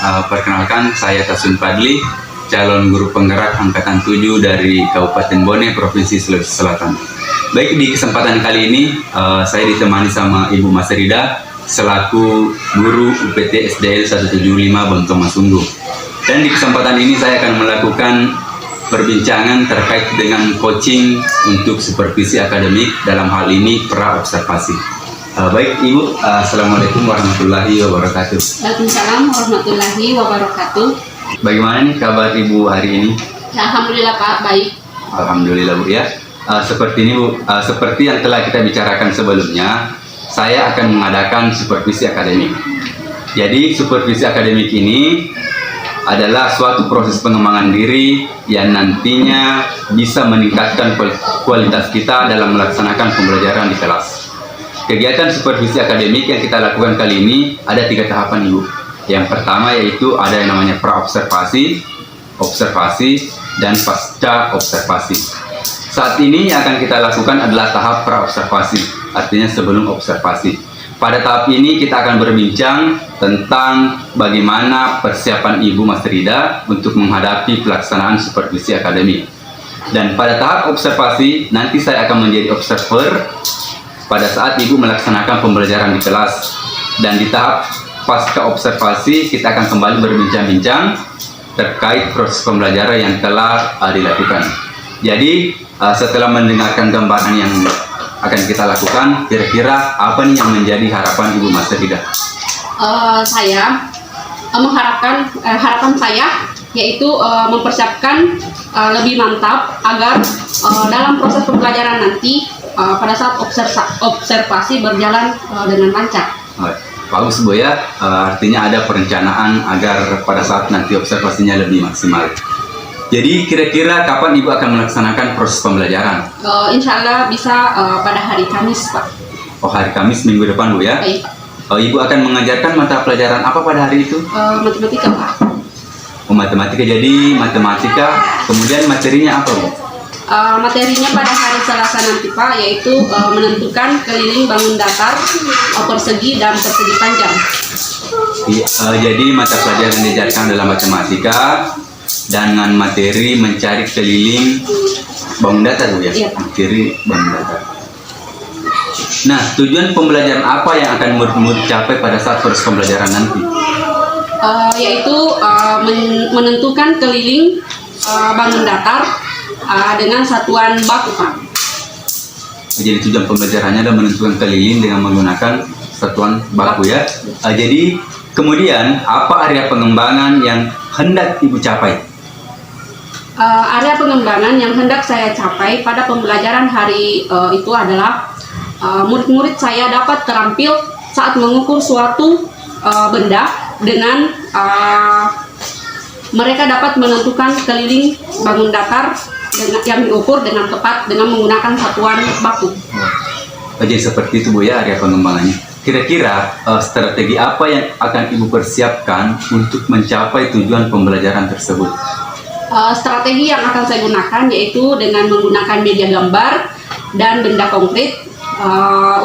Perkenalkan, saya Tasun Fadli, calon guru penggerak Angkatan 7 dari Kabupaten Bone, Provinsi Sulawesi Selatan. Baik, di kesempatan kali ini saya ditemani sama Ibu Mas Rida selaku guru UPT SDL 175 Bontong Masunggu. Dan di kesempatan ini saya akan melakukan perbincangan terkait dengan coaching untuk supervisi akademik, dalam hal ini pra-observasi. Baik Ibu, Assalamualaikum warahmatullahi wabarakatuh. Waalaikumsalam warahmatullahi wabarakatuh. Bagaimana nih kabar Ibu hari ini? Alhamdulillah Pak, baik. Alhamdulillah Bu ya. Seperti ini Bu, seperti yang telah kita bicarakan sebelumnya, saya akan mengadakan supervisi akademik. Jadi supervisi akademik ini adalah suatu proses pengembangan diri yang nantinya bisa meningkatkan kualitas kita dalam melaksanakan pembelajaran di kelas. Kegiatan supervisi akademik yang kita lakukan kali ini ada 3 tahapan Ibu. Yang pertama yaitu ada yang namanya pra-observasi, observasi, dan pasca observasi. Saat ini yang akan kita lakukan adalah tahap pra-observasi, artinya sebelum observasi. Pada tahap ini kita akan berbincang tentang bagaimana persiapan Ibu Mas Rida untuk menghadapi pelaksanaan supervisi akademik. Dan pada tahap observasi, nanti saya akan menjadi observer pada saat Ibu melaksanakan pembelajaran di kelas. Dan di tahap pasca observasi kita akan kembali berbincang-bincang terkait proses pembelajaran yang telah dilakukan. Jadi setelah mendengarkan gambaran yang akan kita lakukan, kira-kira apa nih yang menjadi harapan Ibu Mas Rida? Saya mengharapkan harapan saya yaitu mempersiapkan lebih mantap agar dalam proses pembelajaran nanti pada saat observasi berjalan dengan lancar. Bagus Bu ya, artinya ada perencanaan agar pada saat nanti observasinya lebih maksimal. Jadi kira-kira kapan Ibu akan melaksanakan proses pembelajaran? Insya Allah bisa pada hari Kamis Pak. Oh, hari Kamis minggu depan Bu ya? Baik Pak. Ibu akan mengajarkan mata pelajaran apa pada hari itu? Matematika Pak. Oh, matematika, jadi matematika, kemudian materinya apa Bu? Materinya pada hari Selasa nanti Pak, yaitu menentukan keliling bangun datar, persegi dan persegi panjang. Jadi mata pelajaran yang diajarkan adalah matematika dengan materi mencari keliling bangun datar Bu ya? Iya Pak. Materi bangun datar. Nah, tujuan pembelajaran apa yang akan murid-murid capai pada saat proses pembelajaran nanti? Yaitu menentukan keliling bangun datar dengan satuan baku Pak. Jadi tujuan pembelajarannya adalah menentukan keliling dengan menggunakan satuan baku ya. Jadi kemudian apa area pengembangan yang hendak Ibu capai? Area pengembangan yang hendak saya capai pada pembelajaran hari itu adalah murid-murid saya dapat terampil saat mengukur suatu benda dengan mereka dapat menentukan keliling bangun datar yang diukur dengan tepat dengan menggunakan satuan baku. Jadi seperti itu Bu ya area pengembangannya. Kira-kira strategi apa yang akan Ibu persiapkan untuk mencapai tujuan pembelajaran tersebut? Strategi yang akan saya gunakan yaitu dengan menggunakan media gambar dan benda konkret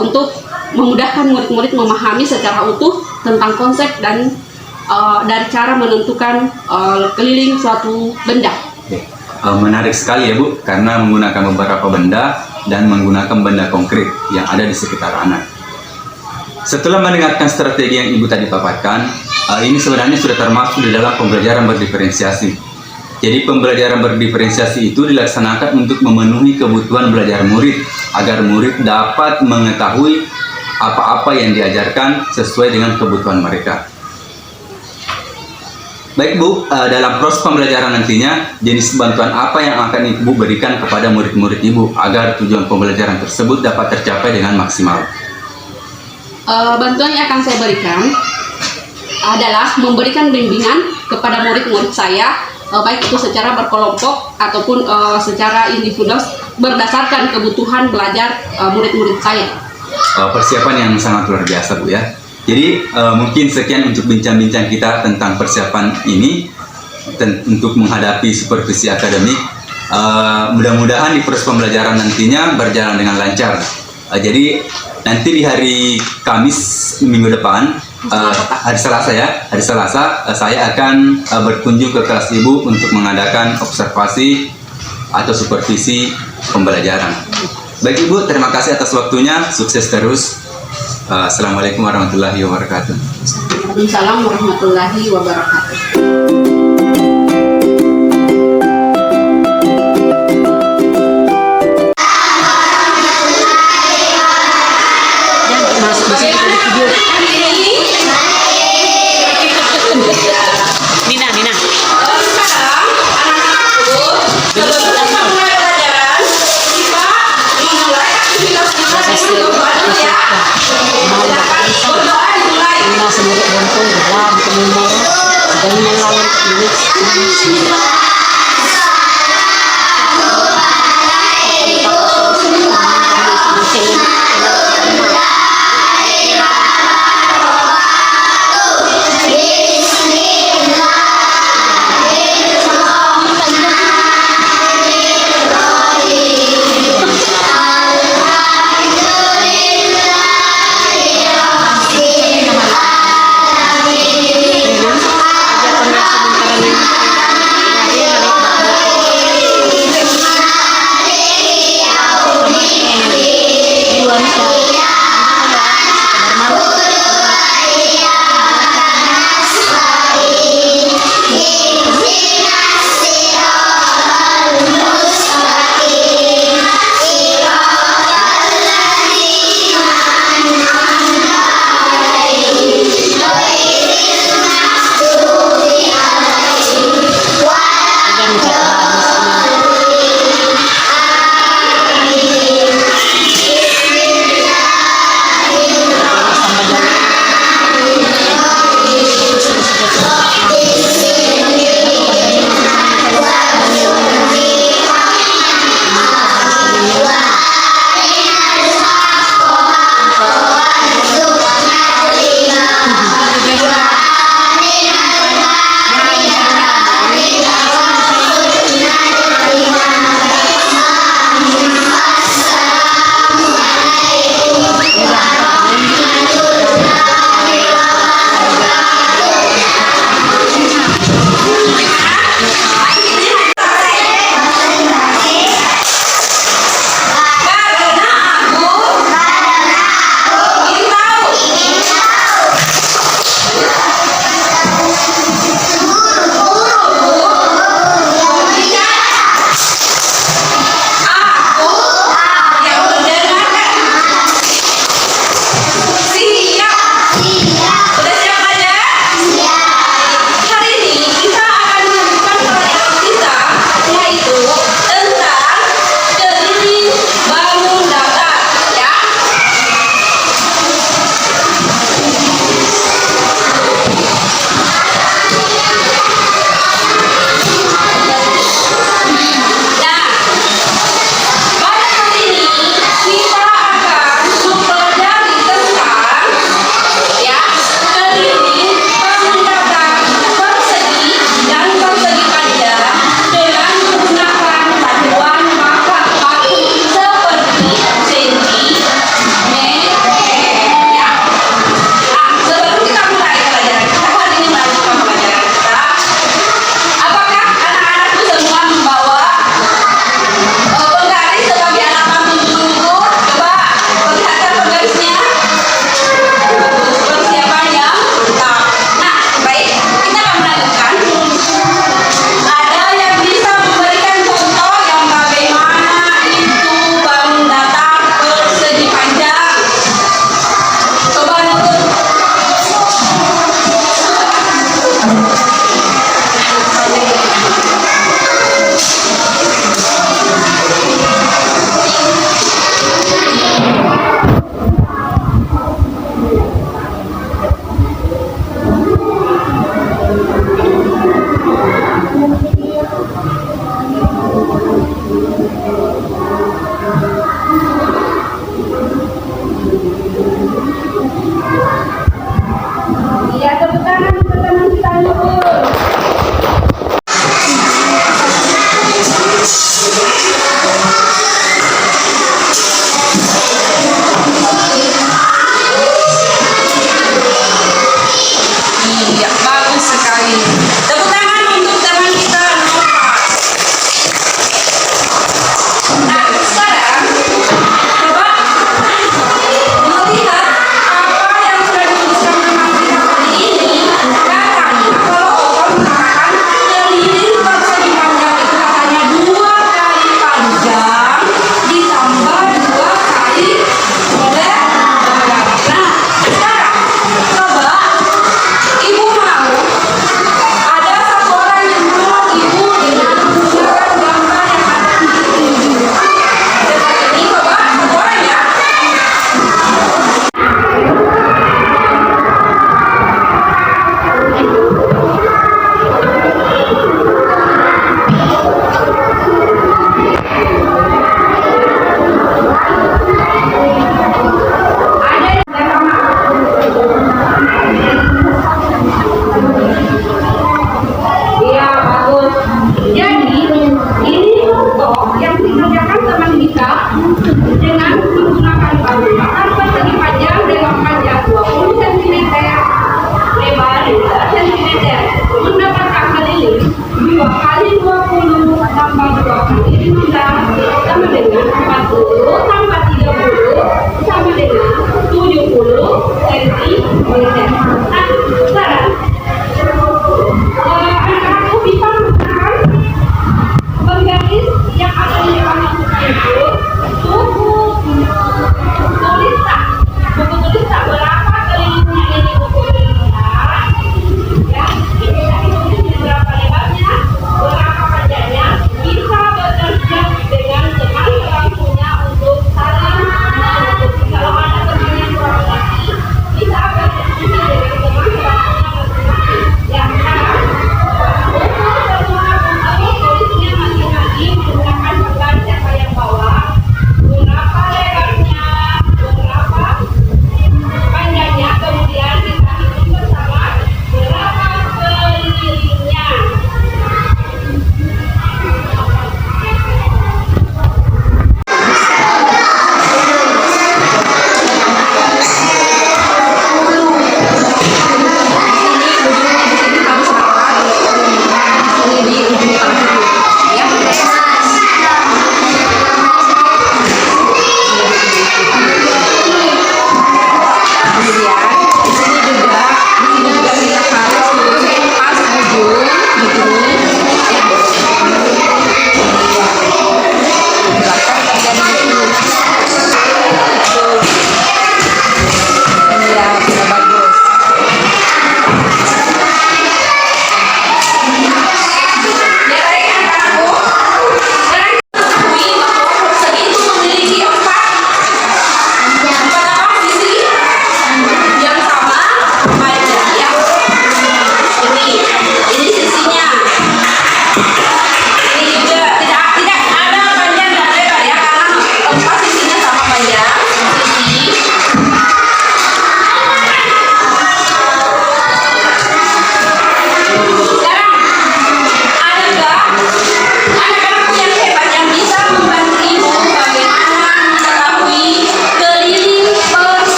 untuk memudahkan murid-murid memahami secara utuh tentang konsep dan dari cara menentukan keliling suatu benda. Menarik sekali ya Bu, karena menggunakan beberapa benda dan menggunakan benda konkret yang ada di sekitar anak. Setelah mendengarkan strategi yang Ibu tadi paparkan, ini sebenarnya sudah termasuk di dalam pembelajaran berdiferensiasi. Jadi pembelajaran berdiferensiasi itu dilaksanakan untuk memenuhi kebutuhan belajar murid, agar murid dapat mengetahui apa-apa yang diajarkan sesuai dengan kebutuhan mereka. Baik Bu, dalam proses pembelajaran nantinya, jenis bantuan apa yang akan Ibu berikan kepada murid-murid Ibu agar tujuan pembelajaran tersebut dapat tercapai dengan maksimal? Bantuan yang akan saya berikan adalah memberikan bimbingan kepada murid-murid saya, baik itu secara berkelompok ataupun secara individual berdasarkan kebutuhan belajar murid-murid saya. Persiapan yang sangat luar biasa Bu ya. Jadi mungkin sekian untuk bincang-bincang kita tentang persiapan ini untuk menghadapi supervisi akademik. Mudah-mudahan di proses pembelajaran nantinya berjalan dengan lancar. Jadi nanti di hari Kamis minggu depan hari Selasa ya. Hari Selasa saya akan berkunjung ke kelas ibu untuk mengadakan observasi atau supervisi pembelajaran. Baik Ibu, terima kasih atas waktunya. Sukses terus. Assalamualaikum warahmatullahi wabarakatuh. Waalaikumsalam warahmatullahi wabarakatuh. Nina.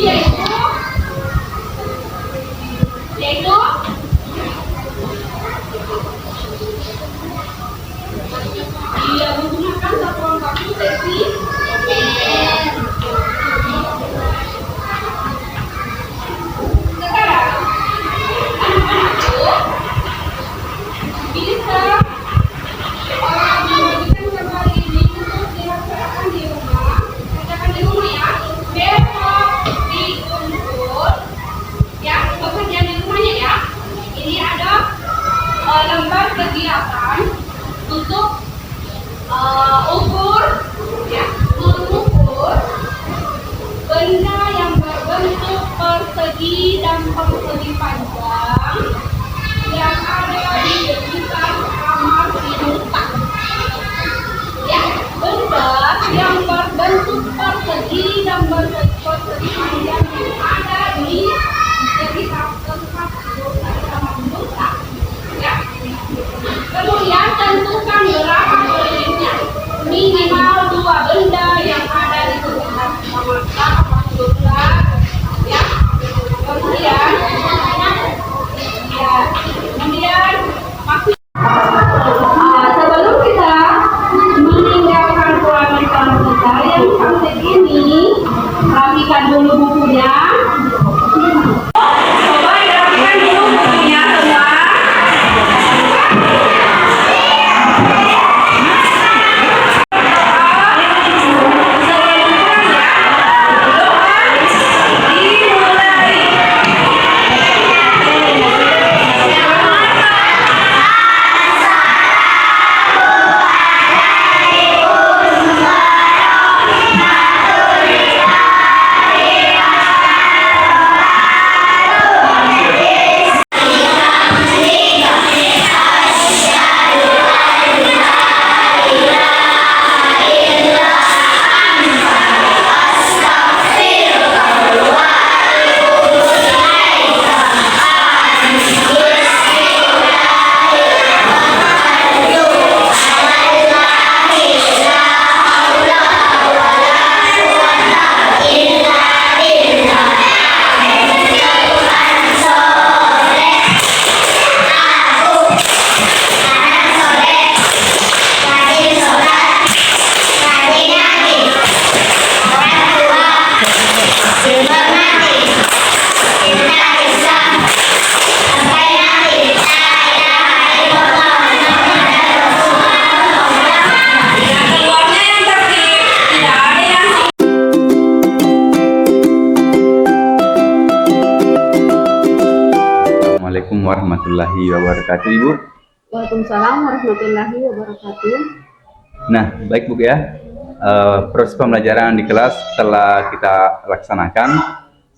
yaitu dia menggunakan satuan waktu sesi sekarang anak-anakku bisa membagikan kembali ini untuk dilaksanakan di rumah. Kerjakan di rumah ya. Besok diukur ya pekerjaan di rumahnya ya. Ini ada lembar kegiatan untuk ukur ya, mengukur benda yang berbentuk persegi dan persegi panjang yang ada di sekitar kamar tidur Pak. Ya, benda yang berbentuk persegi dan persegi panjang yang ada di sekitar tempat tidur kamar tidur Pak. Ya. Kemudian tentukan berapa belinya. Minimal 2 benda yang ada di sekitar kamar tidur Pak. Ya. Kemudian sebelum kita meninggalkan ruangan kelas kita yang cantik ini, rapikan dulu bukunya. Coba dirapikan dulu bukunya semua. Assalamualaikum warahmatullahi wabarakatuh, Ibu. Waalaikumsalam warahmatullahi wabarakatuh. Nah, baik Bu ya. Proses pembelajaran di kelas telah kita laksanakan.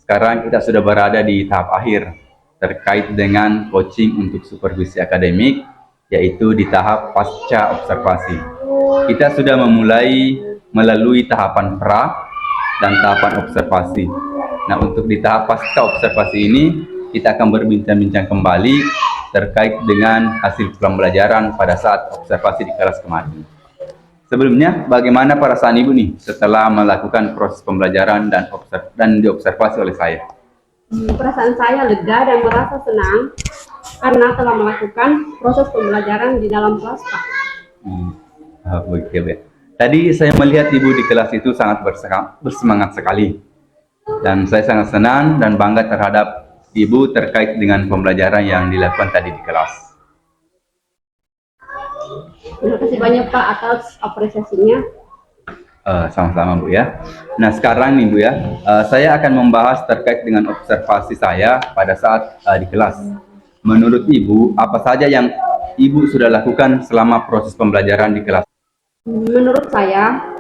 Sekarang kita sudah berada di tahap akhir terkait dengan coaching untuk supervisi akademik, yaitu di tahap pasca observasi. Kita sudah memulai melalui tahapan pra dan tahapan observasi. Nah, untuk di tahap pasca observasi ini, kita akan berbincang-bincang kembali terkait dengan hasil pembelajaran pada saat observasi di kelas kemarin. Sebelumnya, bagaimana perasaan Ibu nih setelah melakukan proses pembelajaran dan diobservasi oleh saya? Perasaan saya lega dan merasa senang karena telah melakukan proses pembelajaran di dalam kelas, Pak. Begitu ya. Tadi saya melihat Ibu di kelas itu sangat bersemangat sekali. Dan saya sangat senang dan bangga terhadap Ibu terkait dengan pembelajaran yang dilakukan tadi di kelas. Terima kasih banyak Pak atas apresiasinya. Sama-sama Bu ya. Nah sekarang nih Bu ya, saya akan membahas terkait dengan observasi saya pada saat di kelas. Menurut Ibu, apa saja yang Ibu sudah lakukan selama proses pembelajaran di kelas? Menurut saya,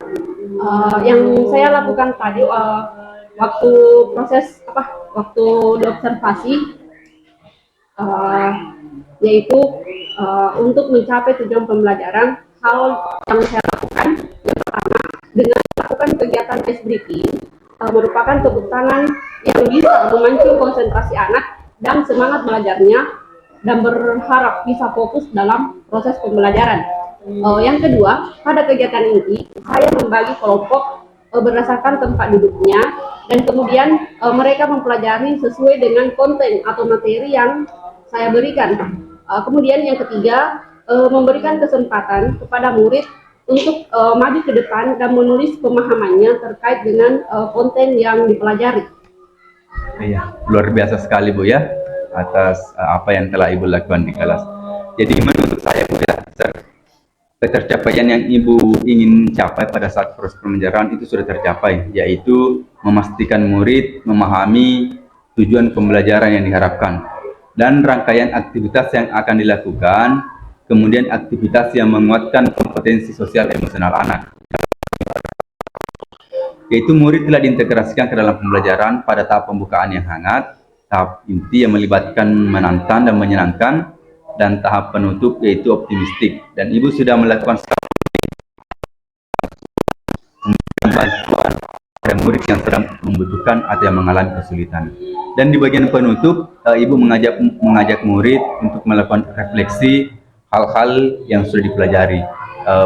yang saya lakukan tadi waktu diobservasi, yaitu untuk mencapai tujuan pembelajaran, hal yang saya lakukan yang pertama dengan melakukan kegiatan ice breaking merupakan tepuk tangan yang bisa memancing konsentrasi anak dan semangat belajarnya dan berharap bisa fokus dalam proses pembelajaran. Yang kedua, pada kegiatan ini saya membagi kelompok berdasarkan tempat duduknya dan kemudian mereka mempelajari sesuai dengan konten atau materi yang saya berikan. Kemudian yang ketiga, memberikan kesempatan kepada murid untuk maju ke depan dan menulis pemahamannya terkait dengan konten yang dipelajari. Iya, luar biasa sekali Bu ya atas apa yang telah Ibu lakukan di kelas. Jadi menurut saya Bu ya, pencapaian yang Ibu ingin capai pada saat proses pembelajaran itu sudah tercapai, yaitu memastikan murid memahami tujuan pembelajaran yang diharapkan dan rangkaian aktivitas yang akan dilakukan, kemudian aktivitas yang menguatkan kompetensi sosial emosional anak. Yaitu murid telah diintegrasikan ke dalam pembelajaran pada tahap pembukaan yang hangat, tahap inti yang melibatkan menantang dan menyenangkan, dan tahap penutup yaitu optimistik. Dan Ibu sudah melakukan bantuan pada murid yang sedang membutuhkan atau yang mengalami kesulitan. Dan di bagian penutup, Ibu mengajak murid untuk melakukan refleksi hal-hal yang sudah dipelajari,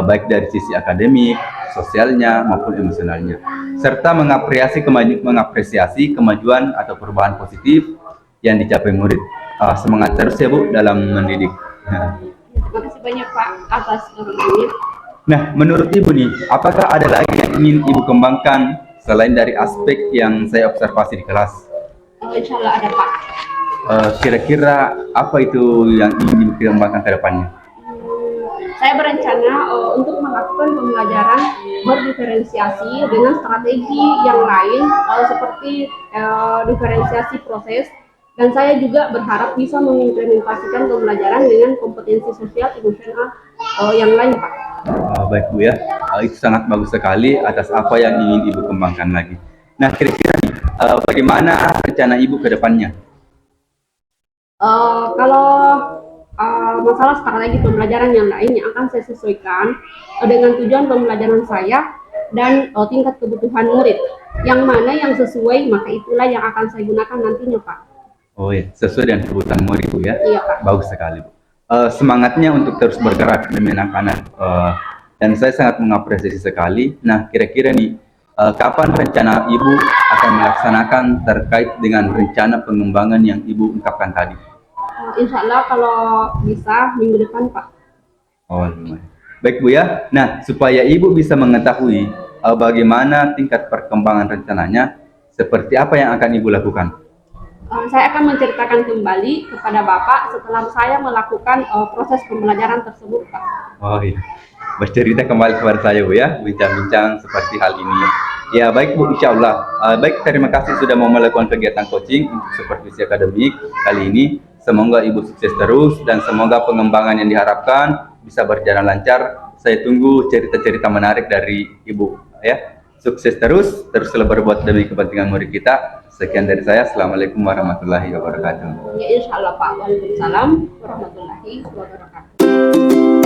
baik dari sisi akademik, sosialnya maupun emosionalnya, serta mengapresiasi kemajuan atau perubahan positif yang dicapai murid. Semangat terus ya Bu dalam mendidik. Terima kasih banyak Pak atas ini. Nah, menurut Ibu nih, apakah ada lagi yang ingin Ibu kembangkan selain dari aspek yang saya observasi di kelas? Insya Allah ada Pak. Kira-kira apa itu yang ingin Ibu kembangkan ke depannya? Saya berencana untuk melakukan pembelajaran berdiferensiasi dengan strategi yang lain seperti diferensiasi proses, dan saya juga berharap bisa mengimplementasikan pembelajaran dengan kompetensi sosial emosional yang lain Pak. Baik Bu ya, itu sangat bagus sekali atas apa yang ingin Ibu kembangkan lagi. Nah, kira-kira bagaimana rencana Ibu ke depannya? Kalau masalah strategi pembelajaran yang lainnya akan saya sesuaikan dengan tujuan pembelajaran saya dan tingkat kebutuhan murid. Yang mana yang sesuai, maka itulah yang akan saya gunakan nantinya Pak. Oh ya, sesuai dengan kebutuhan murid Bu ya. Iya Pak. Bagus sekali Bu. Semangatnya untuk terus bergerak demi anak-anak, dan saya sangat mengapresiasi sekali. Nah, kira-kira nih, kapan rencana Ibu akan melaksanakan terkait dengan rencana pengembangan yang Ibu ungkapkan tadi? Insya Allah kalau bisa minggu depan Pak. Oh, lumayan. Baik Bu ya. Nah, supaya Ibu bisa mengetahui bagaimana tingkat perkembangan rencananya, seperti apa yang akan Ibu lakukan? Saya akan menceritakan kembali kepada Bapak setelah saya melakukan proses pembelajaran tersebut Pak. Oh iya, bercerita kembali kepada saya Bu ya, bincang-bincang seperti hal ini. Ya baik Bu, insya Allah. Baik, terima kasih sudah mau melakukan kegiatan coaching untuk supervisi akademik kali ini. Semoga Ibu sukses terus dan semoga pengembangan yang diharapkan bisa berjalan lancar. Saya tunggu cerita-cerita menarik dari Ibu ya. Sukses terus berbuat demi kepentingan murid kita. Sekian dari saya. Assalamualaikum warahmatullahi wabarakatuh. Ya insya Allah Pak. Waalaikumsalam warahmatullahi wabarakatuh.